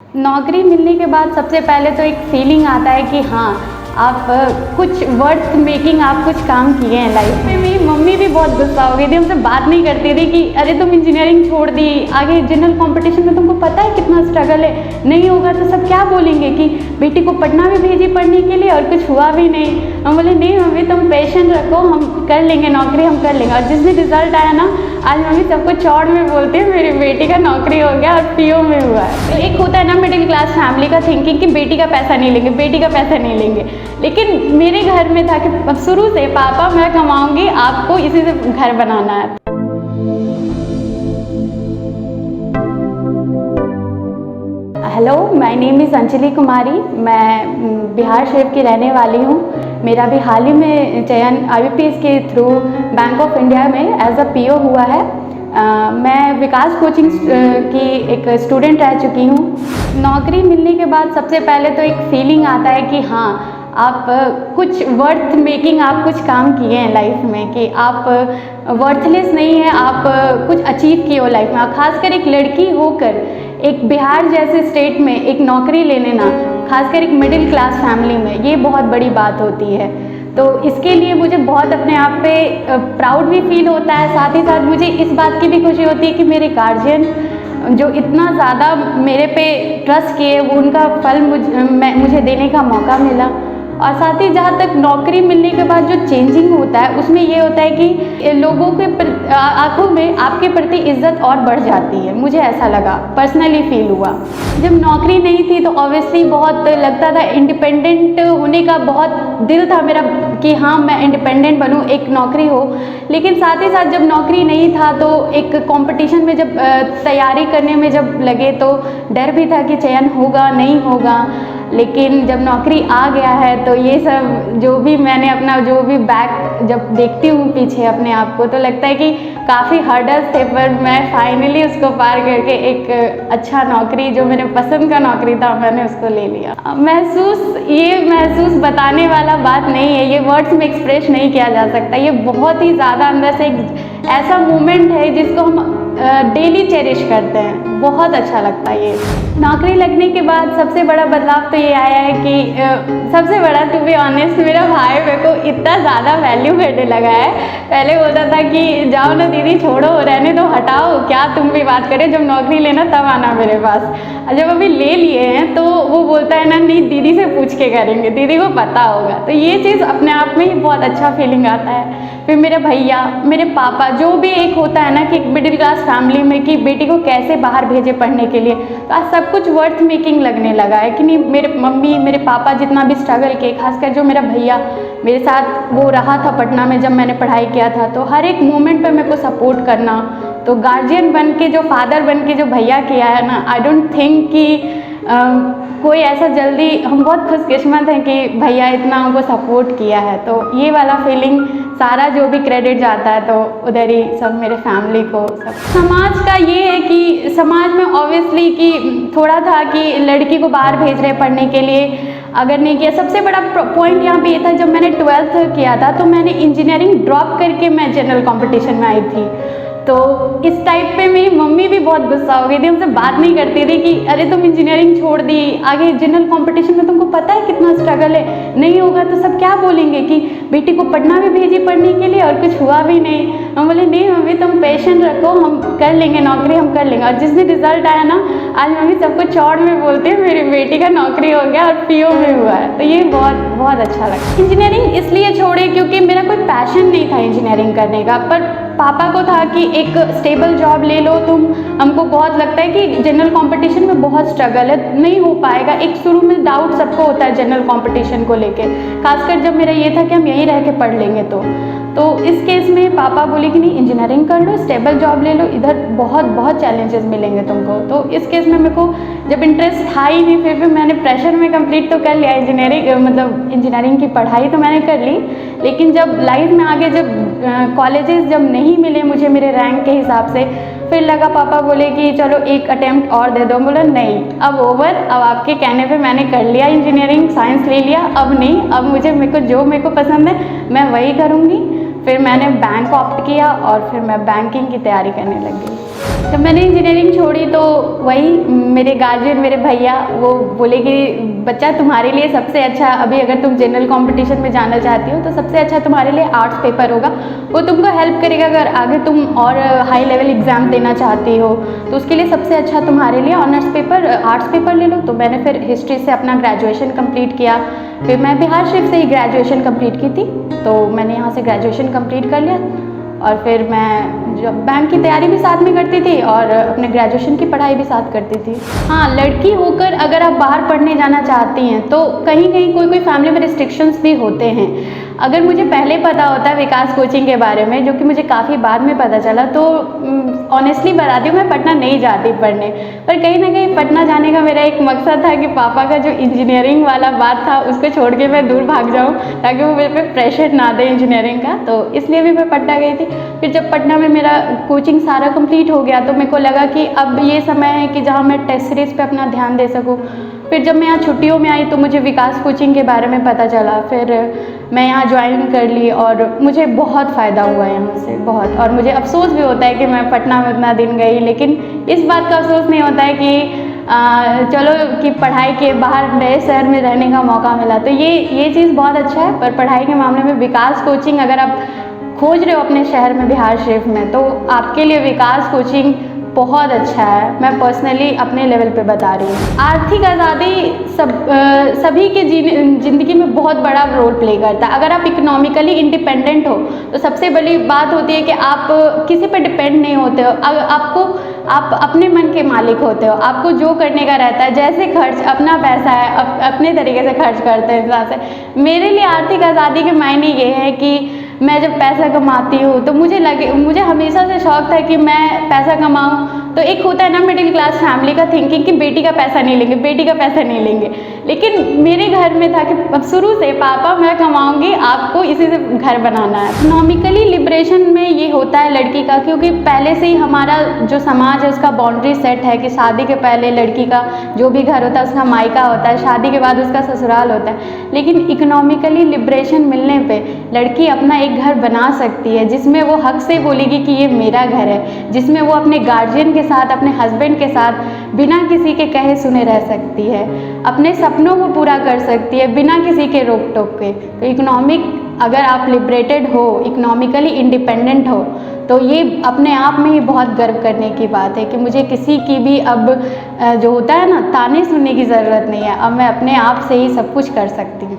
नौकरी मिलने के बाद सबसे पहले तो एक फीलिंग आता है कि हाँ, आप कुछ वर्थ मेकिंग आप कुछ काम किए हैं लाइफ में। मेरी मम्मी भी बहुत गुस्सा हो गई थी, हमसे बात नहीं करती थी कि अरे तुम इंजीनियरिंग छोड़ दी, आगे जनरल कंपटीशन में तुमको पता है कितना स्ट्रगल है, नहीं होगा तो सब क्या बोलेंगे कि बेटी को पटना भी भेजी पढ़ने के लिए और कुछ हुआ भी नहीं। हम बोले नहीं मम्मी तुम पेशेंट रखो, हम कर लेंगे नौकरी, हम कर लेंगे। और जिस दिन रिजल्ट आया ना, आज मम्मी सबको चौड़ में बोलते हैं मेरी बेटी का नौकरी हो गया और पीओ में हुआ है। तो एक होता है ना मिडिल क्लास फैमिली का थिंकिंग कि बेटी का पैसा नहीं लेंगे, बेटी का पैसा नहीं लेंगे। लेकिन मेरे घर में था कि शुरू से पापा मैं कमाऊंगी, आपको इसी से घर बनाना है। Hello, my name is Anjali Kumari. मैं बिहार शरीफ की रहने वाली हूँ। मेरा भी हाल ही में चयन IBPS के थ्रू बैंक ऑफ इंडिया में एज अ PO हुआ है। मैं विकास कोचिंग की एक स्टूडेंट रह चुकी हूँ। नौकरी मिलने के बाद सबसे पहले तो एक फीलिंग आता है कि हाँ, आप कुछ वर्थ मेकिंग आप कुछ काम किए हैं लाइफ में, कि आप वर्थलेस नहीं है, आप कुछ अचीव किए हो लाइफ में। खासकर एक लड़की होकर एक बिहार जैसे स्टेट में एक नौकरी लेने ना, खासकर एक मिडिल क्लास फैमिली में, ये बहुत बड़ी बात होती है। तो इसके लिए मुझे बहुत अपने आप पे प्राउड भी फील होता है। साथ ही साथ मुझे इस बात की भी खुशी होती है कि मेरे गार्जियन जो इतना ज़्यादा मेरे पे ट्रस्ट किए, वो उनका फल मुझे देने का मौका मिला। और साथ ही जहाँ तक नौकरी मिलने के बाद जो चेंजिंग होता है, उसमें ये होता है कि लोगों के आंखों में आपके प्रति इज्जत और बढ़ जाती है। मुझे ऐसा लगा, पर्सनली फील हुआ। जब नौकरी नहीं थी तो ऑब्वियसली बहुत लगता था, इंडिपेंडेंट होने का बहुत दिल था मेरा कि हाँ मैं इंडिपेंडेंट बनूँ, एक नौकरी हो। लेकिन साथ ही साथ जब नौकरी नहीं था तो एक कंपटीशन में जब तैयारी करने में जब लगे तो डर भी था कि चयन होगा नहीं होगा। लेकिन जब नौकरी आ गया है तो ये सब जो भी मैंने अपना जो भी बैक जब देखती हूँ पीछे अपने आप को, तो लगता है कि काफ़ी हर्डल्स थे, पर मैं फाइनली उसको पार करके एक अच्छा नौकरी, जो मेरे पसंद का नौकरी था, मैंने उसको ले लिया। ये महसूस बताने वाला बात नहीं है, ये वर्ड्स में एक्सप्रेस नहीं किया जा सकता। ये बहुत ही ज़्यादा अंदर से एक ऐसा मोमेंट है जिसको हम डेली चेरिश करते हैं। बहुत अच्छा लगता है ये। नौकरी लगने के बाद सबसे बड़ा बदलाव तो ये आया है कि सबसे बड़ा, टू बी ऑनेस्ट, मेरा भाई मेरे को इतना ज़्यादा वैल्यू करने लगा है। पहले बोलता था कि जाओ ना दीदी, छोड़ो, रहने दो, हटाओ, क्या तुम भी बात करें, जब नौकरी लेना तब आना मेरे पास। जब अभी ले लिए हैं तो वो बोलता है ना, नहीं दीदी से पूछ के करेंगे, दीदी को पता होगा। तो ये चीज़ अपने आप में ही बहुत अच्छा फीलिंग आता है। फिर मेरे भैया, मेरे पापा, जो भी एक होता है ना कि मिडिल क्लास फैमिली में कि बेटी को कैसे बाहर भेजे पढ़ने के लिए, तो आज सब कुछ वर्थ मेकिंग लगने लगा है कि नहीं। मेरे मम्मी, मेरे पापा जितना भी स्ट्रगल किए, खासकर जो मेरा भैया मेरे साथ वो रहा था पटना में जब मैंने पढ़ाई किया था, तो हर एक मोमेंट पे मेरे को सपोर्ट करना। तो गार्जियन बन के, जो फादर बन के जो भैया किया है ना, आई डोंट थिंक कि कोई ऐसा जल्दी, हम बहुत खुशकिस्मत हैं कि भैया इतना हमको सपोर्ट किया है। तो ये वाला फीलिंग, सारा जो भी क्रेडिट जाता है तो उधर ही सब मेरे फैमिली को। सब समाज का ये है कि समाज में ऑब्वियसली कि थोड़ा था कि लड़की को बाहर भेज रहे पढ़ने के लिए, अगर नहीं किया। सबसे बड़ा पॉइंट यहाँ पे ये था, जब मैंने 12th किया था तो मैंने इंजीनियरिंग ड्रॉप करके मैं जनरल कंपटीशन में आई थी। तो इस टाइप पे मेरी मम्मी भी बहुत गुस्सा हो गई थी, हमसे बात नहीं करती थी कि अरे तुम इंजीनियरिंग छोड़ दी, आगे जनरल कंपटीशन में तुमको पता है कितना स्ट्रगल है, नहीं होगा तो सब क्या बोलेंगे कि बेटी को पटना भी भेजी पढ़ने के लिए और कुछ हुआ भी नहीं। हम बोले नहीं मम्मी तुम पेशेंट रखो, हम कर लेंगे नौकरी, हम कर लेंगे। और जिस दिन रिजल्ट आया ना, आज मम्मी सबको चौड़ में बोलते हैं मेरी बेटी का नौकरी हो गया और PO में हुआ है। तो ये बहुत बहुत अच्छा लगा। इंजीनियरिंग इसलिए छोड़े क्योंकि मेरा कोई पैशन नहीं था इंजीनियरिंग करने का, पर पापा को था कि एक स्टेबल जॉब ले लो तुम। हमको बहुत लगता है कि जनरल कंपटीशन में बहुत स्ट्रगल है, नहीं हो पाएगा। एक शुरू में डाउट सबको होता है जनरल कंपटीशन को लेके, खासकर जब मेरा ये था कि हम यहीं रह के पढ़ लेंगे। तो इस केस में पापा बोले कि नहीं इंजीनियरिंग कर लो, स्टेबल जॉब ले लो, इधर बहुत बहुत चैलेंजेस मिलेंगे तुमको। तो इस केस में मेरे को जब इंटरेस्ट था ही नहीं, फिर भी मैंने प्रेशर में कंप्लीट तो कर लिया इंजीनियरिंग, मतलब इंजीनियरिंग की पढ़ाई तो मैंने कर ली। लेकिन जब लाइफ में आगे जब कॉलेजेस जब नहीं मिले मुझे मेरे रैंक के हिसाब से, फिर लगा, पापा बोले कि चलो एक अटेम्प्ट और दे दो। बोला नहीं, अब ओवर, अब आपके कहने पे मैंने कर लिया इंजीनियरिंग, साइंस ले लिया, अब नहीं, अब मेरे को जो मेरे को पसंद है मैं वही करूँगी। फिर मैंने बैंक ऑप्ट किया और फिर मैं बैंकिंग की तैयारी करने लग गई। जब मैंने इंजीनियरिंग छोड़ी तो वही मेरे गार्जियन, मेरे भैया वो बोले कि बच्चा तुम्हारे लिए सबसे अच्छा, अभी अगर तुम जनरल कंपटीशन में जाना चाहती हो तो सबसे अच्छा तुम्हारे लिए आर्ट्स पेपर होगा, वो तुमको हेल्प करेगा अगर आगे तुम और हाई लेवल एग्ज़ाम देना चाहती हो, तो उसके लिए सबसे अच्छा तुम्हारे लिए ऑनर्स पेपर आर्ट्स पेपर ले लो। तो मैंने फिर हिस्ट्री से अपना ग्रेजुएशन कंप्लीट किया। फिर मैं बिहार शरीफ से ही ग्रेजुएशन कंप्लीट की थी, तो मैंने यहाँ से ग्रेजुएशन कंप्लीट कर लिया। और फिर मैं जब बैंक की तैयारी भी साथ में करती थी और अपने ग्रेजुएशन की पढ़ाई भी साथ करती थी। हाँ, लड़की होकर अगर आप बाहर पढ़ने जाना चाहती हैं तो कहीं कहीं कोई कोई फैमिली में रिस्ट्रिक्शंस भी होते हैं। अगर मुझे पहले पता होता विकास कोचिंग के बारे में, जो कि मुझे काफ़ी बाद में पता चला, तो ऑनेस्टली बताती हूँ मैं पटना नहीं जाती पढ़ने। पर कहीं ना कहीं पटना जाने का मेरा एक मकसद था कि पापा का जो इंजीनियरिंग वाला बात था उसको छोड़ के मैं दूर भाग जाऊँ, ताकि वो मेरे पे प्रेशर ना दे इंजीनियरिंग का। तो इसलिए भी मैं पटना गई थी। फिर जब पटना में मेरा कोचिंग सारा कंप्लीट हो गया तो मेरे को लगा कि अब ये समय है कि जहाँ मैं टेस्ट सीरीज़ पे अपना ध्यान दे सकूँ। फिर जब मैं यहाँ छुट्टियों में आई तो मुझे विकास कोचिंग के बारे में पता चला। फिर मैं यहाँ ज्वाइन कर ली और मुझे बहुत फ़ायदा हुआ यहाँ से, बहुत। और मुझे अफसोस भी होता है कि मैं पटना में उतना दिन गई, लेकिन इस बात का अफसोस नहीं होता है कि चलो कि पढ़ाई के बाहर नए शहर में रहने का मौका मिला। तो ये चीज़ बहुत अच्छा है। पर पढ़ाई के मामले में विकास कोचिंग अगर आप खोज रहे हो अपने शहर में बिहार शरीफ में, तो आपके लिए विकास कोचिंग बहुत अच्छा है। मैं पर्सनली अपने लेवल पे बता रही हूँ। आर्थिक आज़ादी सभी के ज़िंदगी में बहुत बड़ा रोल प्ले करता है। अगर आप इकोनॉमिकली इंडिपेंडेंट हो तो सबसे बड़ी बात होती है कि आप किसी पे डिपेंड नहीं होते हो। आप अपने मन के मालिक होते हो। आपको जो करने का रहता है, जैसे खर्च अपना पैसा है अपने तरीके से खर्च करते हैं हिसाब से। मेरे लिए आर्थिक आज़ादी के मायने ये है कि मैं जब पैसा कमाती हूँ तो मुझे हमेशा से शौक था कि मैं पैसा कमाऊँ। तो एक होता है ना मिडिल क्लास फैमिली का थिंकिंग कि बेटी का पैसा नहीं लेंगे, बेटी का पैसा नहीं लेंगे। लेकिन मेरे घर में था कि अब शुरू से पापा मैं कमाऊँगी, आपको इसी से घर बनाना है। इकोनॉमिकली लिबरेशन में ये होता है लड़की का, क्योंकि पहले से ही हमारा जो समाज है उसका बाउंड्री सेट है कि शादी के पहले लड़की का जो भी घर होता है उसका मायका होता है, शादी के बाद उसका ससुराल होता है। लेकिन इकोनॉमिकली लिबरेशन मिलने पे लड़की अपना एक घर बना सकती है, जिसमें वो हक से बोलेगी कि ये मेरा घर है, जिसमें वो अपने गार्जियन के साथ, अपने हस्बैंड के साथ बिना किसी के कहे सुने रह सकती है, अपने सपनों को पूरा कर सकती है बिना किसी के रोक टोक के। तो अगर आप लिबरेटेड हो, इकोनॉमिकली इंडिपेंडेंट हो, तो ये अपने आप में ही बहुत गर्व करने की बात है कि मुझे किसी की भी अब जो होता है ना ताने सुनने की ज़रूरत नहीं है। अब मैं अपने आप से ही सब कुछ कर सकती हूँ।